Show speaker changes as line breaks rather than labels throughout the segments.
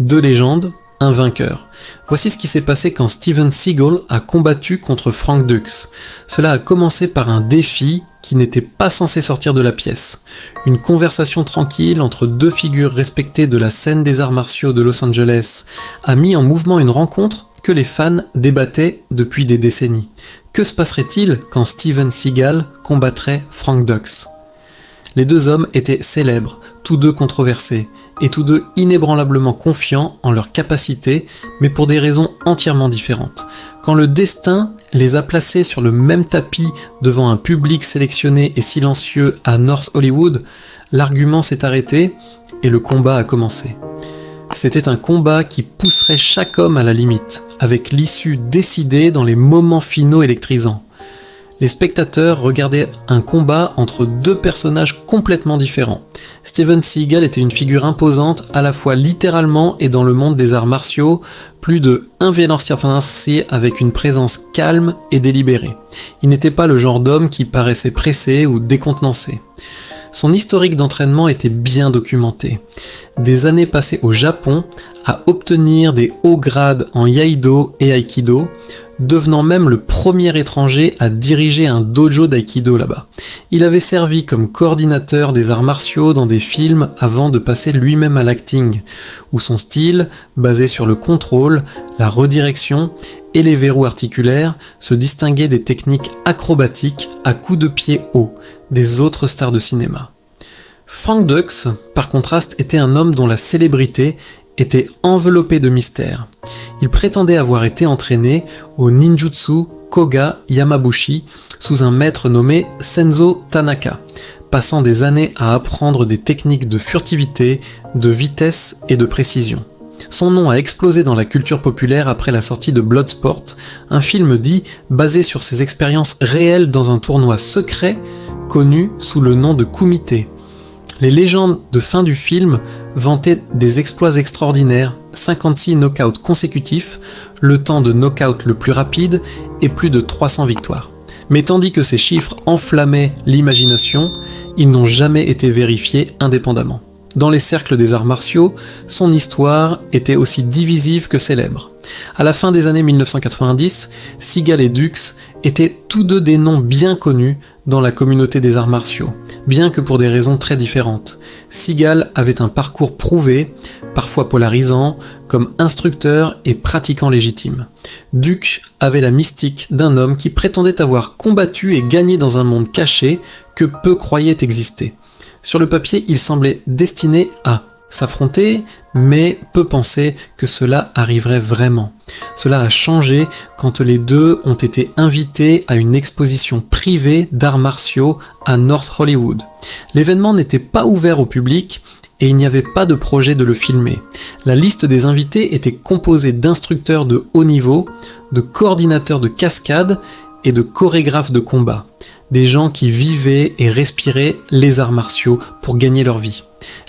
Deux légendes, un vainqueur. Voici ce qui s'est passé quand Steven Seagal a combattu contre Frank Dux. Cela a commencé par un défi qui n'était pas censé sortir de la pièce. Une conversation tranquille entre deux figures respectées de la scène des arts martiaux de Los Angeles a mis en mouvement une rencontre que les fans débattaient depuis des décennies. Que se passerait-il quand Steven Seagal combattrait Frank Dux ? Les deux hommes étaient célèbres, tous deux controversés, et tous deux inébranlablement confiants en leurs capacités, mais pour des raisons entièrement différentes. Quand le destin les a placés sur le même tapis devant un public sélectionné et silencieux à North Hollywood, l'argument s'est arrêté et le combat a commencé. C'était un combat qui pousserait chaque homme à la limite, avec l'issue décidée dans les moments finaux électrisants. Les spectateurs regardaient un combat entre deux personnages complètement différents. Steven Seagal était une figure imposante à la fois littéralement et dans le monde des arts martiaux, plus de invienancier avec une présence calme et délibérée. Il n'était pas le genre d'homme qui paraissait pressé ou décontenancé. Son historique d'entraînement était bien documenté. Des années passées au Japon à obtenir des hauts grades en Iaido et Aikido, devenant même le premier étranger à diriger un dojo d'Aikido là-bas. Il avait servi comme coordinateur des arts martiaux dans des films avant de passer lui-même à l'acting, où son style, basé sur le contrôle, la redirection et les verrous articulaires, se distinguait des techniques acrobatiques à coups de pied hauts des autres stars de cinéma. Frank Dux, par contraste, était un homme dont la célébrité était enveloppée de mystère. Il prétendait avoir été entraîné au ninjutsu Koga Yamabushi sous un maître nommé Senzo Tanaka, passant des années à apprendre des techniques de furtivité, de vitesse et de précision. Son nom a explosé dans la culture populaire après la sortie de Bloodsport, un film dit basé sur ses expériences réelles dans un tournoi secret connu sous le nom de Kumite. Les légendes de fin du film vantaient des exploits extraordinaires, 56 knockouts consécutifs, le temps de knockout le plus rapide et plus de 300 victoires. Mais tandis que ces chiffres enflammaient l'imagination, ils n'ont jamais été vérifiés indépendamment. Dans les cercles des arts martiaux, son histoire était aussi divisive que célèbre. À la fin des années 1990, Seagal et Dux étaient tous deux des noms bien connus dans la communauté des arts martiaux, bien que pour des raisons très différentes. Seagal avait un parcours prouvé, parfois polarisant, comme instructeur et pratiquant légitime. Dux avait la mystique d'un homme qui prétendait avoir combattu et gagné dans un monde caché que peu croyaient exister. Sur le papier, il semblait destiné à s'affronter, mais peu pensaient que cela arriverait vraiment. Cela a changé quand les deux ont été invités à une exposition privée d'arts martiaux à North Hollywood. L'événement n'était pas ouvert au public et il n'y avait pas de projet de le filmer. La liste des invités était composée d'instructeurs de haut niveau, de coordinateurs de cascades et de chorégraphes de combat. Des gens qui vivaient et respiraient les arts martiaux pour gagner leur vie.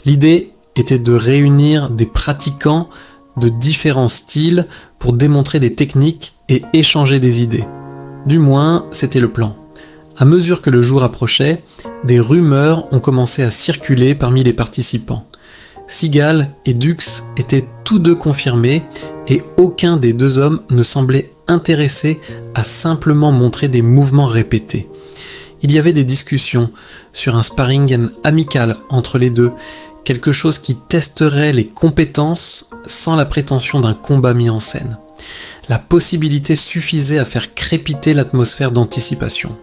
L'idée était de réunir des pratiquants de différents styles pour démontrer des techniques et échanger des idées. Du moins, c'était le plan. À mesure que le jour approchait, des rumeurs ont commencé à circuler parmi les participants. Seagal et Dux étaient tous deux confirmés et aucun des deux hommes ne semblait intéressé à simplement montrer des mouvements répétés. Il y avait des discussions sur un sparring amical entre les deux, quelque chose qui testerait les compétences sans la prétention d'un combat mis en scène. La possibilité suffisait à faire crépiter l'atmosphère d'anticipation.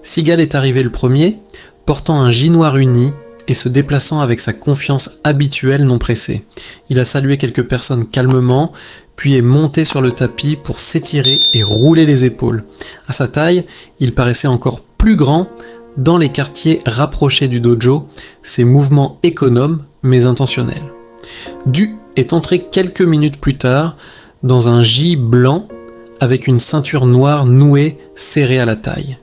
Seagal est arrivé le premier, portant un jean noir uni et se déplaçant avec sa confiance habituelle non pressée. Il a salué quelques personnes calmement, puis est monté sur le tapis pour s'étirer et rouler les épaules. À sa taille, il paraissait encore plus grand dans les quartiers rapprochés du dojo, ses mouvements économes mais intentionnels. Du est entré quelques minutes plus tard dans un gis blanc avec une ceinture noire nouée serrée à la taille.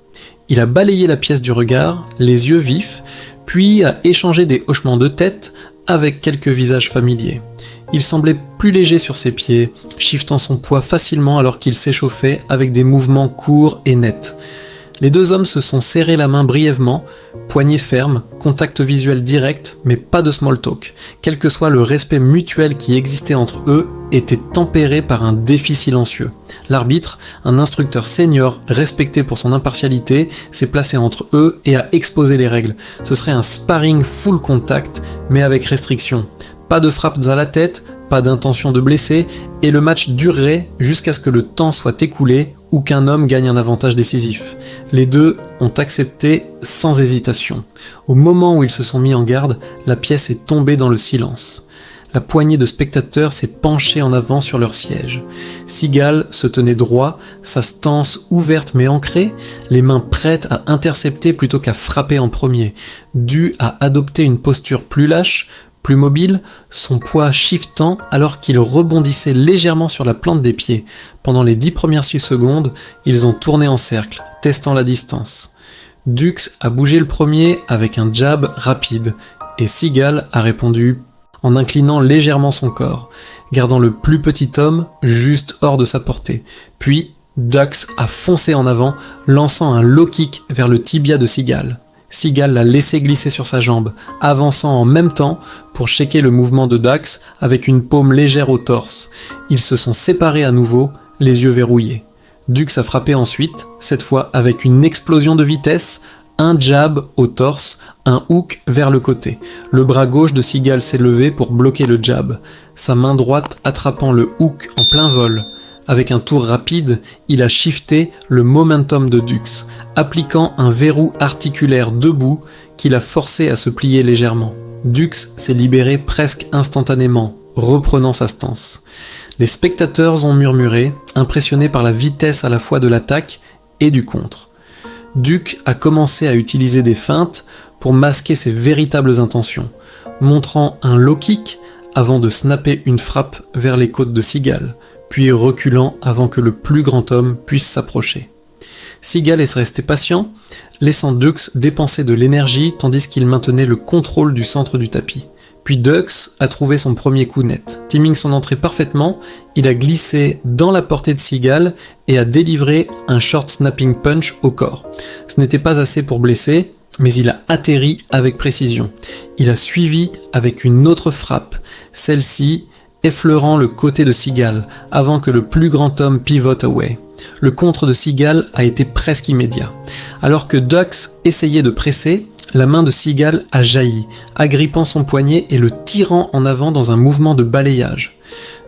Il a balayé la pièce du regard, les yeux vifs, puis a échangé des hochements de tête avec quelques visages familiers. Il semblait plus léger sur ses pieds, shiftant son poids facilement alors qu'il s'échauffait avec des mouvements courts et nets. Les deux hommes se sont serrés la main brièvement, poignée ferme, contact visuel direct, mais pas de small talk. Quel que soit le respect mutuel qui existait entre eux, était tempéré par un défi silencieux. L'arbitre, un instructeur senior respecté pour son impartialité, s'est placé entre eux et a exposé les règles. Ce serait un sparring full contact, mais avec restriction. Pas de frappes à la tête, pas d'intention de blesser, et le match durerait jusqu'à ce que le temps soit écoulé ou qu'un homme gagne un avantage décisif. Les deux ont accepté sans hésitation. Au moment où ils se sont mis en garde, la pièce est tombée dans le silence. La poignée de spectateurs s'est penchée en avant sur leur siège. Seagal se tenait droit, sa stance ouverte mais ancrée, les mains prêtes à intercepter plutôt qu'à frapper en premier, dû à adopter une posture plus lâche, plus mobile, son poids shiftant alors qu'il rebondissait légèrement sur la plante des pieds. Pendant les 10 premières secondes, ils ont tourné en cercle, testant la distance. Dux a bougé le premier avec un jab rapide, et Seagal a répondu en inclinant légèrement son corps, gardant le plus petit homme juste hors de sa portée. Puis, Dux a foncé en avant, lançant un low kick vers le tibia de Seagal. Seagal l'a laissé glisser sur sa jambe, avançant en même temps pour checker le mouvement de Dux avec une paume légère au torse. Ils se sont séparés à nouveau, les yeux verrouillés. Dux a frappé ensuite, cette fois avec une explosion de vitesse, un jab au torse, un hook vers le côté. Le bras gauche de Seagal s'est levé pour bloquer le jab, sa main droite attrapant le hook en plein vol. Avec un tour rapide, il a shifté le momentum de Dux, appliquant un verrou articulaire debout qui l'a forcé à se plier légèrement. Dux s'est libéré presque instantanément, reprenant sa stance. Les spectateurs ont murmuré, impressionnés par la vitesse à la fois de l'attaque et du contre. Dux a commencé à utiliser des feintes pour masquer ses véritables intentions, montrant un low kick avant de snapper une frappe vers les côtes de Seagal, puis reculant avant que le plus grand homme puisse s'approcher. Seagal est resté patient, laissant Dux dépenser de l'énergie tandis qu'il maintenait le contrôle du centre du tapis. Puis Dux a trouvé son premier coup net. Timing son entrée parfaitement, il a glissé dans la portée de Seagal et a délivré un short snapping punch au corps. Ce n'était pas assez pour blesser, mais il a atterri avec précision. Il a suivi avec une autre frappe, celle-ci effleurant le côté de Seagal avant que le plus grand homme pivote away. Le contre de Seagal a été presque immédiat. Alors que Dux essayait de presser, la main de Seagal a jailli, agrippant son poignet et le tirant en avant dans un mouvement de balayage.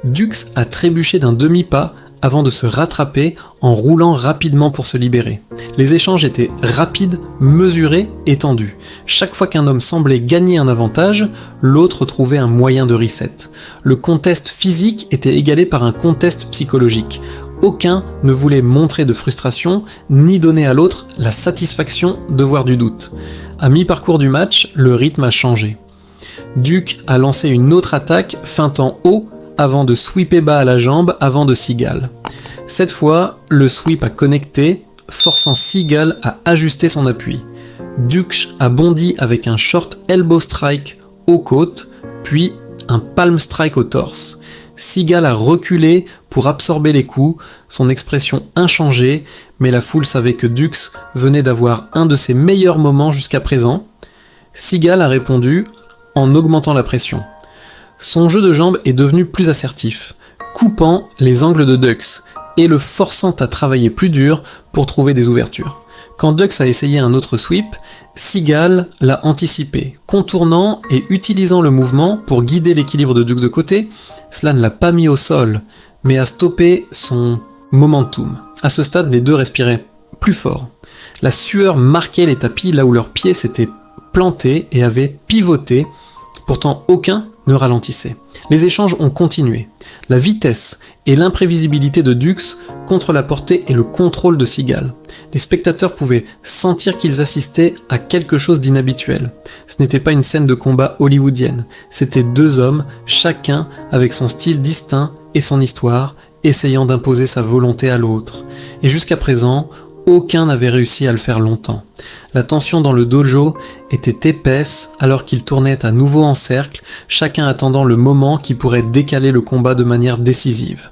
Dux a trébuché d'un demi-pas avant de se rattraper en roulant rapidement pour se libérer. Les échanges étaient rapides, mesurés et tendus. Chaque fois qu'un homme semblait gagner un avantage, l'autre trouvait un moyen de reset. Le contest physique était égalé par un contest psychologique. Aucun ne voulait montrer de frustration, ni donner à l'autre la satisfaction de voir du doute. À mi-parcours du match, le rythme a changé. Dux a lancé une autre attaque, feintant haut, avant de sweeper bas à la jambe avant de Seagal. Cette fois, le sweep a connecté, forçant Seagal à ajuster son appui. Dux a bondi avec un short elbow strike aux côtes, puis un palm strike au torse. Seagal a reculé pour absorber les coups, son expression inchangée, mais la foule savait que Dux venait d'avoir un de ses meilleurs moments jusqu'à présent. Seagal a répondu en augmentant la pression. Son jeu de jambes est devenu plus assertif, coupant les angles de Dux et le forçant à travailler plus dur pour trouver des ouvertures. Quand Dux a essayé un autre sweep, Seagal l'a anticipé, contournant et utilisant le mouvement pour guider l'équilibre de Dux de côté. Cela ne l'a pas mis au sol, mais a stoppé son momentum. À ce stade, les deux respiraient plus fort. La sueur marquait les tapis là où leurs pieds s'étaient plantés et avaient pivoté, pourtant aucun ne ralentissait. Les échanges ont continué. La vitesse et l'imprévisibilité de Dux contre la portée et le contrôle de Seagal. Les spectateurs pouvaient sentir qu'ils assistaient à quelque chose d'inhabituel. Ce n'était pas une scène de combat hollywoodienne, c'était deux hommes, chacun avec son style distinct et son histoire, essayant d'imposer sa volonté à l'autre. Et jusqu'à présent, aucun n'avait réussi à le faire longtemps. La tension dans le dojo était épaisse alors qu'ils tournaient à nouveau en cercle, chacun attendant le moment qui pourrait décaler le combat de manière décisive.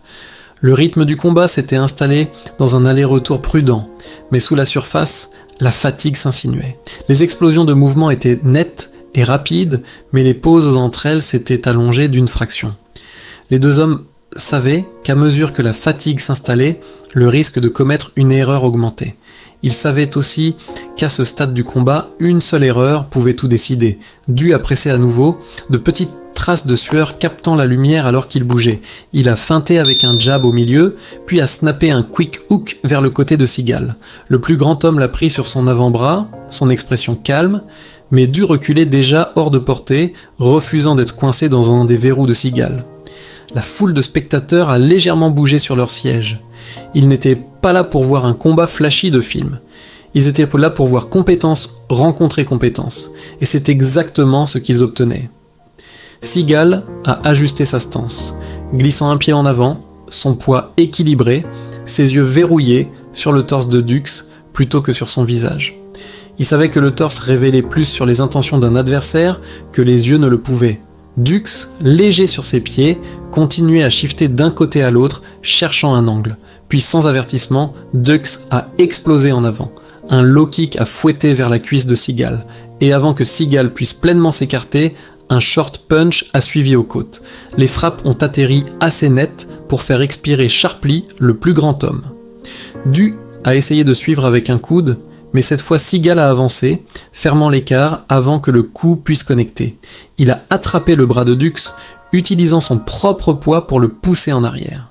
Le rythme du combat s'était installé dans un aller-retour prudent, mais sous la surface, la fatigue s'insinuait. Les explosions de mouvement étaient nettes et rapides, mais les pauses entre elles s'étaient allongées d'une fraction. Les deux hommes savaient qu'à mesure que la fatigue s'installait, le risque de commettre une erreur augmentait. Ils savaient aussi qu'à ce stade du combat, une seule erreur pouvait tout décider, dû à presser à nouveau, de petites traces de sueur captant la lumière alors qu'il bougeait. Il a feinté avec un jab au milieu, puis a snappé un quick hook vers le côté de Seagal. Le plus grand homme l'a pris sur son avant-bras, son expression calme, mais dut reculer déjà hors de portée, refusant d'être coincé dans un des verrous de Seagal. La foule de spectateurs a légèrement bougé sur leur siège. Ils n'étaient pas là pour voir un combat flashy de film. Ils étaient là pour voir compétence rencontrer compétence. Et c'est exactement ce qu'ils obtenaient. Seagal a ajusté sa stance, glissant un pied en avant, son poids équilibré, ses yeux verrouillés sur le torse de Dux plutôt que sur son visage. Il savait que le torse révélait plus sur les intentions d'un adversaire que les yeux ne le pouvaient. Dux, léger sur ses pieds, continuait à shifter d'un côté à l'autre, cherchant un angle. Puis sans avertissement, Dux a explosé en avant. Un low kick a fouetté vers la cuisse de Seagal. Et avant que Seagal puisse pleinement s'écarter, un short punch a suivi aux côtes. Les frappes ont atterri assez net pour faire expirer Sharply, le plus grand homme. Du a essayé de suivre avec un coude, mais cette fois Seagal a avancé, fermant l'écart avant que le coup puisse connecter. Il a attrapé le bras de Dux, utilisant son propre poids pour le pousser en arrière.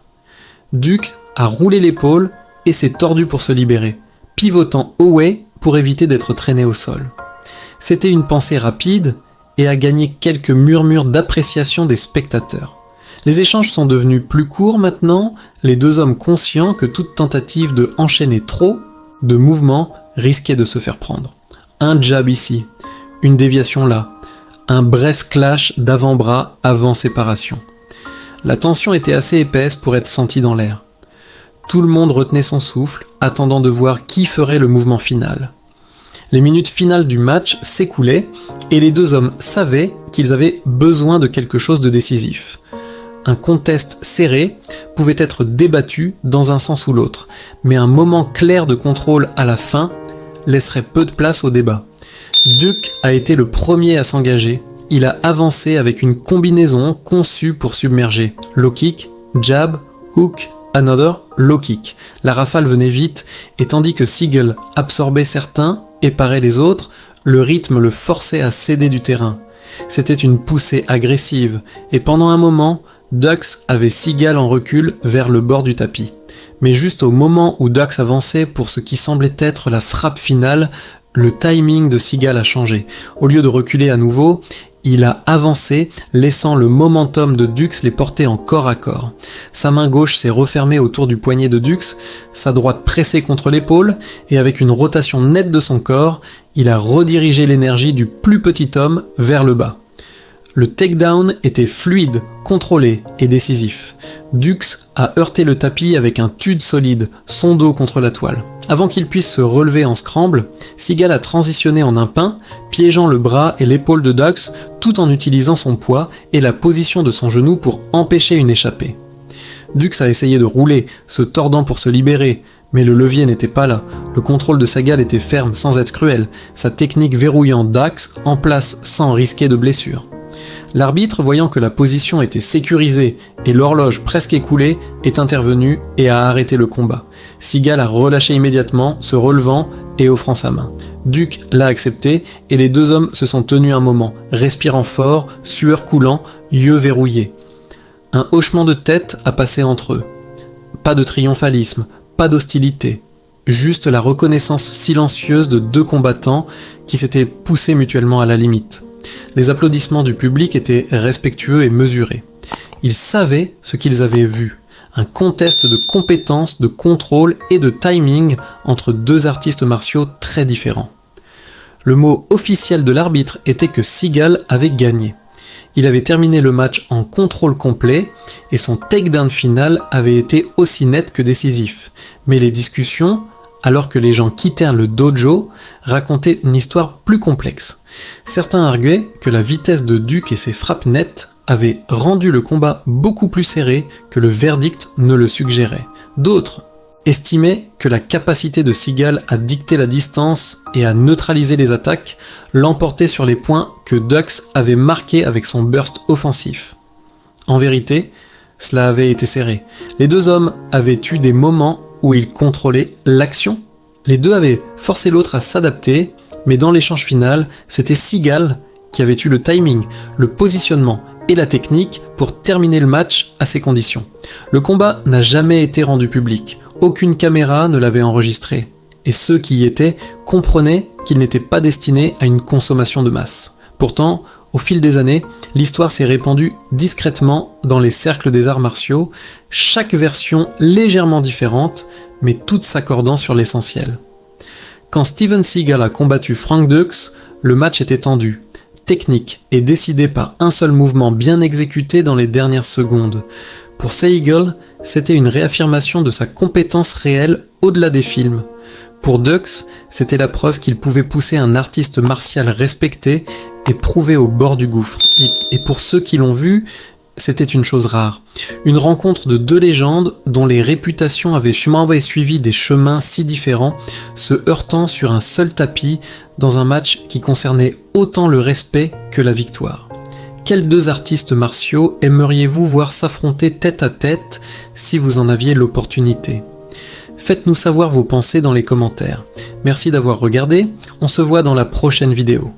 Dux a roulé l'épaule et s'est tordu pour se libérer, pivotant away pour éviter d'être traîné au sol. C'était une pensée rapide et a gagné quelques murmures d'appréciation des spectateurs. Les échanges sont devenus plus courts maintenant, les deux hommes conscients que toute tentative de enchaîner trop de mouvements risquait de se faire prendre. Un jab ici, une déviation là, un bref clash d'avant-bras avant séparation. La tension était assez épaisse pour être sentie dans l'air. Tout le monde retenait son souffle, attendant de voir qui ferait le mouvement final. Les minutes finales du match s'écoulaient et les deux hommes savaient qu'ils avaient besoin de quelque chose de décisif. Un contest serré pouvait être débattu dans un sens ou l'autre, mais un moment clair de contrôle à la fin laisserait peu de place au débat. Duke a été le premier à s'engager. Il a avancé avec une combinaison conçue pour submerger. Low kick, jab, hook, another, low kick. La rafale venait vite, et tandis que Seagal absorbait certains et parait les autres, le rythme le forçait à céder du terrain. C'était une poussée agressive, et pendant un moment, Dux avait Seagal en recul vers le bord du tapis. Mais juste au moment où Dux avançait pour ce qui semblait être la frappe finale, le timing de Seagal a changé. Au lieu de reculer à nouveau, il a avancé, laissant le momentum de Dux les porter en corps à corps. Sa main gauche s'est refermée autour du poignet de Dux, sa droite pressée contre l'épaule, et avec une rotation nette de son corps, il a redirigé l'énergie du plus petit homme vers le bas. Le takedown était fluide, contrôlé et décisif. Dux a heurté le tapis avec un tude solide, son dos contre la toile. Avant qu'il puisse se relever en scramble, Seagal a transitionné en un pain, piégeant le bras et l'épaule de Dux tout en utilisant son poids et la position de son genou pour empêcher une échappée. Dux a essayé de rouler, se tordant pour se libérer, mais le levier n'était pas là. Le contrôle de Seagal était ferme sans être cruel, sa technique verrouillant Dux en place sans risquer de blessure. L'arbitre, voyant que la position était sécurisée et l'horloge presque écoulée, est intervenu et a arrêté le combat. Seagal a relâché immédiatement, se relevant et offrant sa main. Duke l'a accepté et les deux hommes se sont tenus un moment, respirant fort, sueur coulant, yeux verrouillés. Un hochement de tête a passé entre eux. Pas de triomphalisme, pas d'hostilité. Juste la reconnaissance silencieuse de deux combattants qui s'étaient poussés mutuellement à la limite. Les applaudissements du public étaient respectueux et mesurés. Ils savaient ce qu'ils avaient vu. Un contest de compétences, de contrôle et de timing entre deux artistes martiaux très différents. Le mot officiel de l'arbitre était que Seagal avait gagné. Il avait terminé le match en contrôle complet et son takedown final avait été aussi net que décisif. Mais les discussions, alors que les gens quittèrent le dojo, racontaient une histoire plus complexe. Certains arguaient que la vitesse de Duke et ses frappes nettes avaient rendu le combat beaucoup plus serré que le verdict ne le suggérait. D'autres estimaient que la capacité de Seagal à dicter la distance et à neutraliser les attaques l'emportait sur les points que Dux avait marqués avec son burst offensif. En vérité, cela avait été serré. Les deux hommes avaient eu des moments où ils contrôlaient l'action. Les deux avaient forcé l'autre à s'adapter, mais dans l'échange final, c'était Seagal qui avait eu le timing, le positionnement et la technique pour terminer le match à ces conditions. Le combat n'a jamais été rendu public, aucune caméra ne l'avait enregistré, et ceux qui y étaient comprenaient qu'il n'était pas destiné à une consommation de masse. Pourtant, au fil des années, l'histoire s'est répandue discrètement dans les cercles des arts martiaux, chaque version légèrement différente, mais toutes s'accordant sur l'essentiel. Quand Steven Seagal a combattu Frank Dux, le match était tendu, technique et décidé par un seul mouvement bien exécuté dans les dernières secondes. Pour Seagal, c'était une réaffirmation de sa compétence réelle au-delà des films. Pour Dux, c'était la preuve qu'il pouvait pousser un artiste martial respecté et prouvé au bord du gouffre. Et pour ceux qui l'ont vu, c'était une chose rare. Une rencontre de deux légendes dont les réputations avaient sûrement suivi des chemins si différents, se heurtant sur un seul tapis dans un match qui concernait autant le respect que la victoire. Quels deux artistes martiaux aimeriez-vous voir s'affronter tête à tête si vous en aviez l'opportunité ? Faites-nous savoir vos pensées dans les commentaires. Merci d'avoir regardé, on se voit dans la prochaine vidéo.